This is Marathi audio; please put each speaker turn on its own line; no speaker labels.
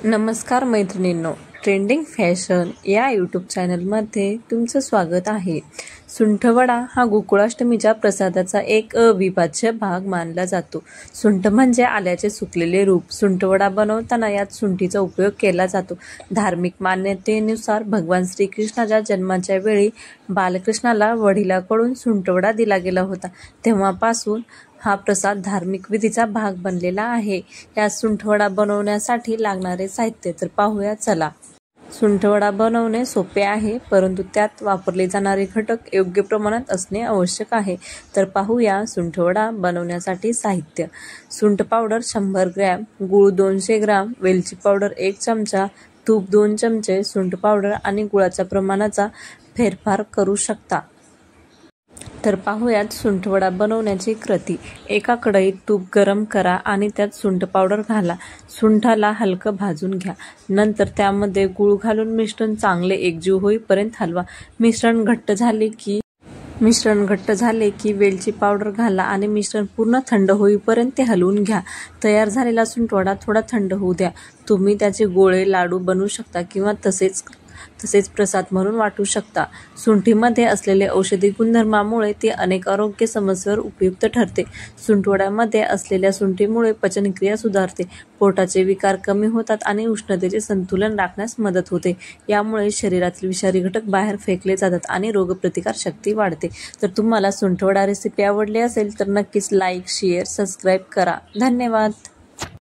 नमस्कार मैत्रिणींनो, ट्रेंडिंग फॅशन या यूट्यूब चॅनलमध्ये तुमचं स्वागत आहे। सुंठवडा हा गोकुळाष्टमीच्या प्रसादाचा एक अविभाज्य भाग मानला जातो। सुंठ म्हणजे आल्याचे सुकलेले रूप। सुंठवडा बनवताना यात सुंठीचा उपयोग केला जातो। धार्मिक मान्यतेनुसार भगवान श्रीकृष्णाच्या जन्माच्या वेळी बालकृष्णाला वडिलांकडून सुंठवडा दिला गेला होता। तेव्हापासून हा प्रसाद धार्मिक विधीचा भाग बनलेला आहे। या सुंठवडा बनवण्यासाठी लागणारे साहित्य तर पाहूया चला। सुंठवडा बनवणे सोपे आहे, परंतु त्यात वापरले जाणारे घटक योग्य प्रमाणात असणे आवश्यक आहे। तर पाहूया सुंठवडा बनवण्यासाठी साहित्य। सुंठ पावडर 100 ग्रॅम, गूळ 200 ग्रॅम, वेलची पावडर 1 चमचा, तूप 2 चमचे। सुंठ पावडर आणि गुळाच्या प्रमाणाचा फेरफार करू शकता। तर पाहूयात सुंठवडा बनवण्याची कृती। एका कढईत तूप गरम करा आणि त्यात सुंठ पावडर घाला। सुंठाला हलकं भाजून घ्या। नंतर त्यामध्ये गूळ घालून मिश्रण चांगले एकजीव होईपर्यंत हलवा। मिश्रण घट्ट झाले की वेलची पावडर घाला आणि मिश्रण पूर्ण थंड होईपर्यंत ते हलवून घ्या। तयार झालेला सुंठवडा थोडा थंड होऊ द्या। तुम्ही त्याचे गोळे लाडू बनवू शकता किंवा तसेच प्रसाद म्हणून वाटू शकता। सुंठीमध्ये असलेले औषधी गुणधर्मामुळे ते अनेक आरोग्य समस्यांवर उपयुक्त ठरते। सुंठवड्यामध्ये असलेल्या सुंठीमुळे पचनक्रिया सुधारते, पोटाचे विकार कमी होतात आणि उष्णतेचे संतुलन राखण्यास मदत होते। यामुळे शरीरातील विषारी घटक बाहेर फेकले जातात आणि रोगप्रतिकार शक्ती वाढते। तर तुम्हाला सुंठवडा रेसिपी आवडली असेल तर नक्कीच लाईक, शेअर, सबस्क्राईब करा। धन्यवाद।